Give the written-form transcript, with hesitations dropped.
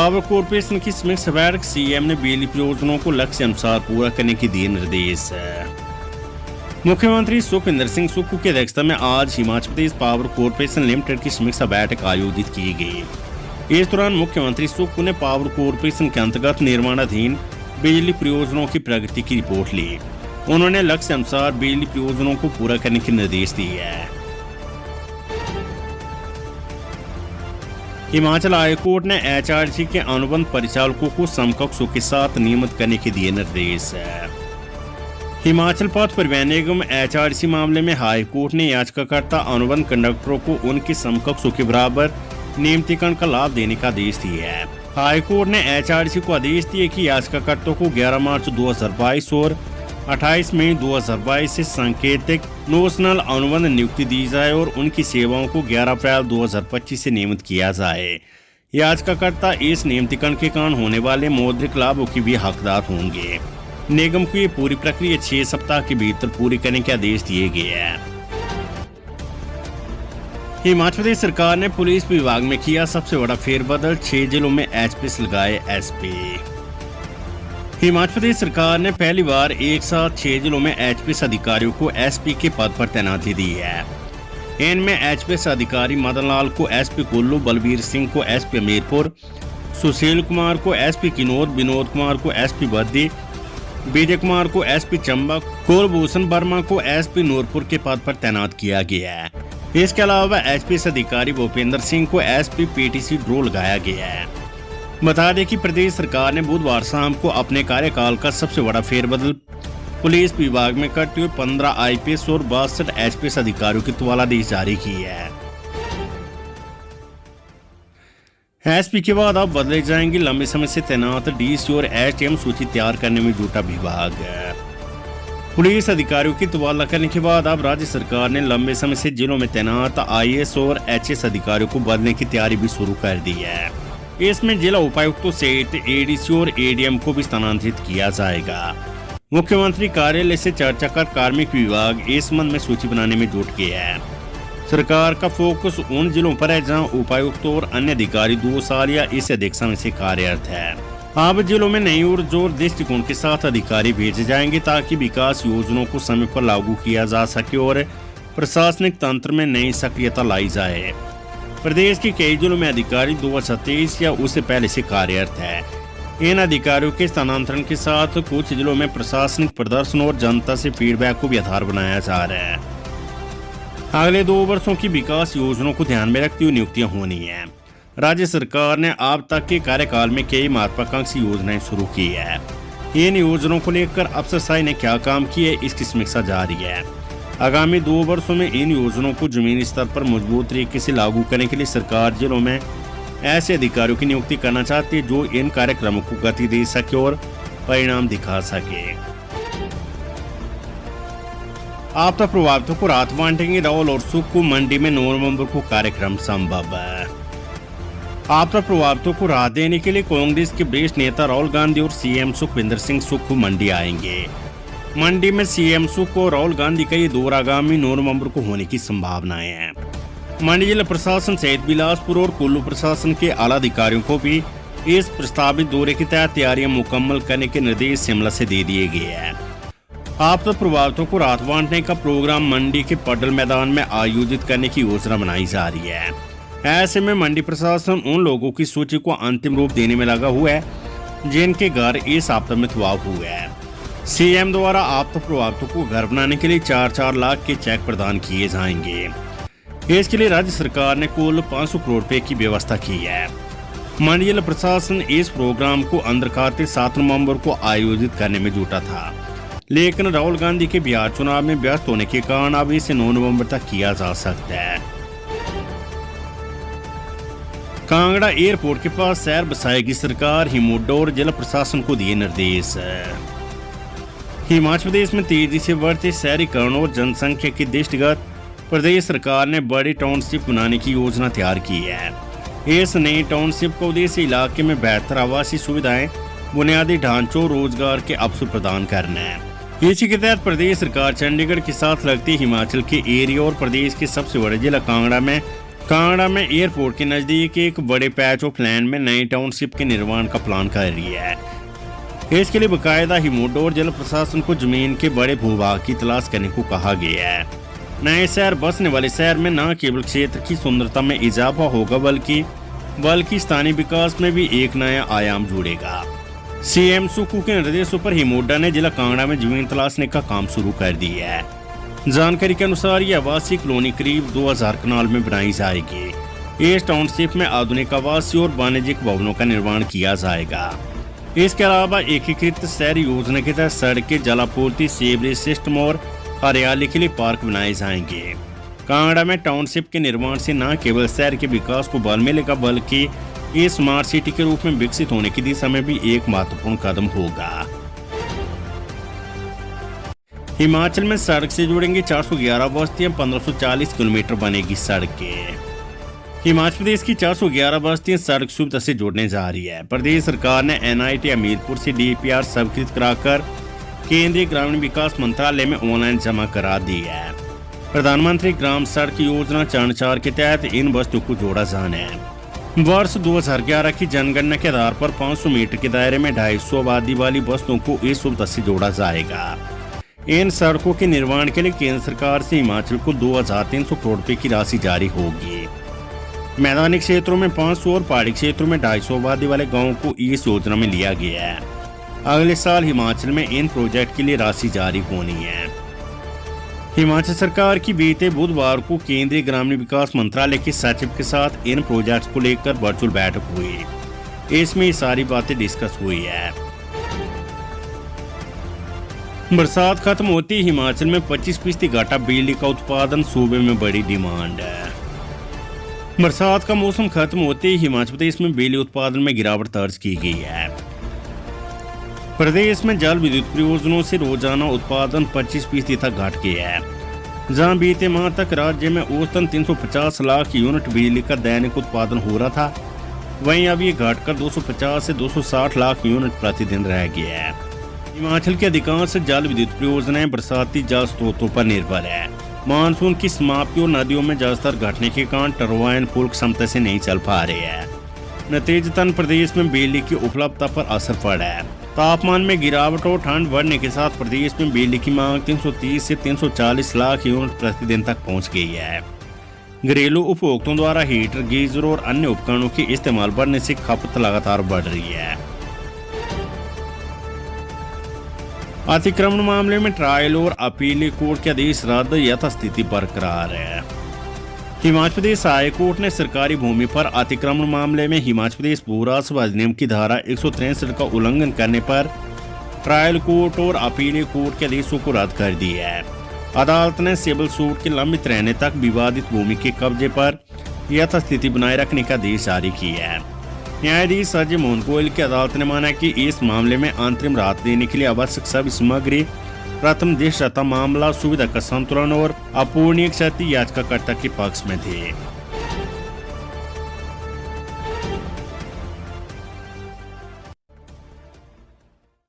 Power corporation की समीक्षा बैठक, सीएम ने बिजली परियोजनाओं को लक्ष्य अनुसार पूरा करने के दिए निर्देश। मुख्यमंत्री सुखविंदर सिंह सुक्खू की अध्यक्षता में आज Himachal Pradesh power corporation limited की समीक्षा बैठक आयोजित की गई। इस दौरान मुख्यमंत्री सुक्खू ने पावर कॉर्पोरेशन के अंतर्गत निर्माणाधीन बिजली परियोजनाओं की प्रगति की रिपोर्ट ली। उन्होंने लक्ष्य अनुसार बिजली परियोजनाओं को पूरा करने के निर्देश दिए हैं। हिमाचल हाईकोर्ट ने एचआरसी के अनुबंध परिचालकों को समकक्षों के साथ नियमित करने के दिए निर्देश। हिमाचल पथ परिवहन निगम एचआरसी मामले में हाईकोर्ट ने याचिकाकर्ता अनुबंध कंडक्टरों को उनके समकक्षों के बराबर नियमितीकरण का लाभ देने का आदेश दिया है। हाईकोर्ट ने एचआरसी को आदेश दिए कि याचिकाकर्ताओं को 11 मार्च 2022 और 28 मई 2022 से सांकेतिक नोशनल अनुबंध नियुक्ति दी जाए और उनकी सेवाओं को 11 अप्रैल 2025 से नियमित किया जाए। याचिकाकर्ता इस नियमितीकरण के कारण होने वाले मौद्रिक लाभों के भी हकदार होंगे। निगम को ये पूरी प्रक्रिया 6 सप्ताह के भीतर पूरी करने के आदेश दिए गए हैं। हिमाचल प्रदेश सरकार ने पुलिस विभाग में किया सबसे बड़ा फेरबदल, 6 जिलों में एचपीएस लगाए एसपी। हिमाचल प्रदेश सरकार ने पहली बार एक साथ 6 जिलों में एचपीएस अधिकारियों को एसपी के पद पर तैनाती दी है। इनमें एचपीएस अधिकारी मदन लाल को एसपी कुल्लू, बलबीर सिंह को एसपी हमीरपुर, सुशील कुमार को एसपी किन्नौर, विनोद कुमार को एसपी बद्दी, विजय कुमार को एसपी चंबा, कुलभूषण वर्मा को एसपी नूरपुर के पद पर तैनात किया गया है। इसके अलावा एचपीएस अधिकारी भूपेंद्र सिंह को एसपी पीटीसी ड्रो लगाया गया है। बता दें कि प्रदेश सरकार ने बुधवार शाम को अपने कार्यकाल का सबसे बड़ा फेरबदल पुलिस विभाग में करते हुए 15 आईपीएस और 62 एचपीएस अधिकारियों की तबादला जारी की है। एसपी के बाद अब बदले जाएंगे लंबे समय से तैनात डीसी और एचएम, सूची तैयार करने में जुटा विभाग। पुलिस अधिकारियों की तबादला करने के बाद अब राज्य सरकार ने लंबे समय से जिलों में तैनात आईएएस और एचएस अधिकारियों को बदलने की तैयारी भी शुरू कर दी है। इसमें जिला उपायुक्तों सहित एडीसी और एडीएम को भी स्थानांतरित किया जाएगा। मुख्यमंत्री कार्यालय से चर्चा कर कार्मिक विभाग इस संबंध में सूची बनाने में जुट गया है। सरकार का फोकस उन जिलों पर है जहां उपायुक्त और अन्य अधिकारी 2 साल या इससे अधिक समय से कार्यरत है। अब जिलों में नई और जोर दृष्टिकोण के साथ अधिकारी भेजे जाएंगे ताकि विकास योजनाओं को समय पर लागू किया जा सके और प्रशासनिक तंत्र में नई सक्रियता लाई जाए। प्रदेश के कई जिलों में अधिकारी 2023 या उससे पहले से कार्यरत है। इन अधिकारियों के स्थानांतरण के साथ कुछ जिलों में प्रशासनिक प्रदर्शन और जनता से फीडबैक को भी आधार बनाया जा रहा है। अगले 2 वर्षों की विकास योजनाओं को ध्यान में रखते हुए नियुक्तियां होनी है। राज्य सरकार ने अब तक के कार्यकाल में कई महत्वाकांक्षी योजनाएं शुरू की है। इन योजनाओं को लेकर अफसरशाही ने क्या काम किए, इसकी समीक्षा जारी है। आगामी 2 वर्षों में इन योजनाओं को जमीनी स्तर पर मजबूत तरीके से लागू करने के लिए सरकार जिलों में ऐसे अधिकारियों की नियुक्ति करना चाहती है जो इन कार्यक्रमों को गति दे सके और परिणाम दिखा सके। आपदा प्रभावितों को राहत बांटेंगे राहुल और सुक्खू, मंडी में 9 नवंबर को कार्यक्रम संभव है। आपदा प्रभावितों को राहत देने के लिए कांग्रेस के वरिष्ठ नेता राहुल गांधी और सीएम सुखविंदर सिंह सुक्खू मंडी आएंगे। मंडी में सीएम सुक्खू और राहुल गांधी का ये दौरा आगामी 9 नवंबर को होने की संभावनाएं हैं। मंडी जिला प्रशासन सहित बिलासपुर और कुल्लू प्रशासन के आला अधिकारियों को भी इस प्रस्तावित दौरे के तहत तैयारियां मुकम्मल करने के निर्देश शिमला से दे दिए गए हैं। आपदा प्रभावितों को राहत बांटने का प्रोग्राम मंडी के पडल मैदान में आयोजित करने की योजना बनाई जा रही है। ऐसे में मंडी प्रशासन उन लोगों की सूची को अंतिम रूप देने में लगा हुआ है जिनके घर इस आपदा में तबाह हुए हैं। सीएम द्वारा आपदा प्रभावितों को घर बनाने के लिए 4-4 लाख के चेक प्रदान किए जाएंगे। इसके लिए राज्य सरकार ने कुल 500 करोड़ रुपए की व्यवस्था की है। मंडी जिला प्रशासन इस प्रोग्राम को अंदर खाते 7 नवंबर को आयोजित करने में जुटा था, लेकिन राहुल गांधी के बिहार चुनाव में व्यस्त होने के कारण अब इसे 9 नवंबर तक किया जा सकता है। कांगड़ा एयरपोर्ट के पास शहर बसाएगी सरकार, हिमुडा और जिला प्रशासन को दिए निर्देश। हिमाचल प्रदेश में तेजी से बढ़ते शहरीकरण और जनसंख्या के दृष्टिगत प्रदेश सरकार ने बड़ी टाउनशिप बनाने की योजना तैयार की है। इस नई टाउनशिप का उद्देश्य इलाके में बेहतर आवासीय सुविधाएं, बुनियादी ढांचों, रोजगार के अवसर प्रदान करना है। इसी के तहत प्रदेश सरकार चंडीगढ़ के साथ लगते हिमाचल के एरिया और प्रदेश के सबसे बड़े जिला कांगड़ा में कांगड़ा में एयरपोर्ट के नजदीक एक बड़े पैच ऑफ लैंड में नई टाउनशिप के निर्माण का प्लान कर रही है। इसके लिए बकायदा हिमोडो और जल प्रशासन को जमीन के बड़े भूभाग की तलाश करने को कहा गया है। नए शहर बसने वाले शहर में न केवल क्षेत्र की सुंदरता में इजाफा होगा बल्कि स्थानीय विकास में भी एक नया आयाम जुड़ेगा। सीएम सुक्खू के निर्देशों पर हिमोडा ने जिला कांगड़ा में जमीन तलाशने का काम शुरू कर दिया है। जानकारी के अनुसार ये आवासीय कॉलोनी करीब 2000 कनाल में बनाई जाएगी। इस टाउनशिप में आधुनिक आवासीय और वाणिज्यिक भवनों का निर्माण किया जाएगा। इसके अलावा एकीकृत शहरी योजना के तहत सड़कें, जलापूर्ति, सीवरेज सिस्टम और हरियाली के लिए पार्क बनाए जाएंगे। कांगड़ा में टाउनशिप के निर्माण से न केवल शहर के विकास को बल मिलेगा बल्कि ये स्मार्ट सिटी के रूप में विकसित होने की दिशा में भी एक महत्वपूर्ण कदम होगा। हिमाचल में सड़क से जुड़ेंगी 411 बस्तियां, 1540 किलोमीटर बनेगी सड़कें। हिमाचल प्रदेश की 411 बस्तियां सड़क सुविधा से जुड़ने जा रही है। प्रदेश सरकार ने एनआईटी हमीरपुर से डीपीआर स्वीकृत कराकर केंद्रीय ग्रामीण विकास मंत्रालय में ऑनलाइन जमा करा दी है। प्रधानमंत्री ग्राम सड़क योजना चरण 4 के तहत इन बस्तियों को जोड़ा जाना है। वर्ष 2011 की जनगणना के आधार पर 500 मीटर के दायरे में 250 आबादी वाली बस्तियों को इस सुविधा से जोड़ा जाएगा। इन सड़कों के निर्माण के लिए केंद्र सरकार से हिमाचल को 2300 करोड़ रुपए की राशि जारी होगी। मैदानी क्षेत्रों में 500 और पहाड़ी क्षेत्रों में 250 आबादी वाले गांवों को इस योजना में लिया गया है। अगले साल हिमाचल में इन प्रोजेक्ट के लिए राशि जारी होनी है। हिमाचल सरकार की बीते बुधवार को केंद्रीय ग्रामीण विकास मंत्रालय के सचिव के साथ इन प्रोजेक्ट्स को लेकर वर्चुअल बैठक हुई। इसमें ये सारी बातें डिस्कस हुई है। बरसात खत्म होते ही हिमाचल में 25% घाटा बिजली का उत्पादन, सूबे में बड़ी डिमांड है। बरसात का मौसम खत्म होते ही हिमाचल प्रदेश में बिजली उत्पादन में गिरावट दर्ज की गई है। प्रदेश में जल विद्युत परियोजनाओं से रोजाना उत्पादन 25% तक घट गया है। जहां बीते माह तक राज्य में औसतन 350 लाख यूनिट बिजली का दैनिक उत्पादन हो रहा था, वहीं अब ये घटकर 250 से 260 लाख यूनिट प्रतिदिन रह गया है। हिमाचल की अधिकांश जल विद्युत परियोजनाएं बरसाती जल स्रोतों पर निर्भर है। मानसून की समाप्ति और नदियों में जलस्तर घटने के कारण टरबाइन पूर्ण क्षमता से नहीं चल पा रहे हैं। नतीजतन प्रदेश में बिजली की उपलब्धता पर असर पड़ा है। तापमान में गिरावट और ठंड बढ़ने के साथ प्रदेश में बिजली की मांग 330 से 340 लाख यूनिट प्रतिदिन तक पहुंच गई है। घरेलू उपभोक्ताओं द्वारा हीटर, गीजर और अन्य उपकरणों के इस्तेमाल बढ़ने से खपत लगातार बढ़ रही है। अतिक्रमण मामले में ट्रायल और अपील कोर्ट के आदेश रद्द, यथास्थिति बरकरार है। हिमाचल प्रदेश हाई कोर्ट ने सरकारी भूमि पर अतिक्रमण मामले में हिमाचल प्रदेश भू राजस्व अधिनियम की धारा 163 का उल्लंघन करने पर ट्रायल कोर्ट और अपील कोर्ट के आदेशों को रद्द कर दिया है। अदालत ने सिविल सूट के लंबित रहने तक विवादित भूमि के कब्जे पर यथास्थिति बनाए रखने का आदेश जारी किया है। न्यायाधीश अजय मोहन गोयल की अदालत ने माना कि इस मामले में अंतरिम राहत देने के लिए आवश्यक सभी सामग्री प्रथम दृष्टया मामला, सुविधा का संतुलन और अपूर्णीय क्षति याचिकाकर्ता के पक्ष में थे।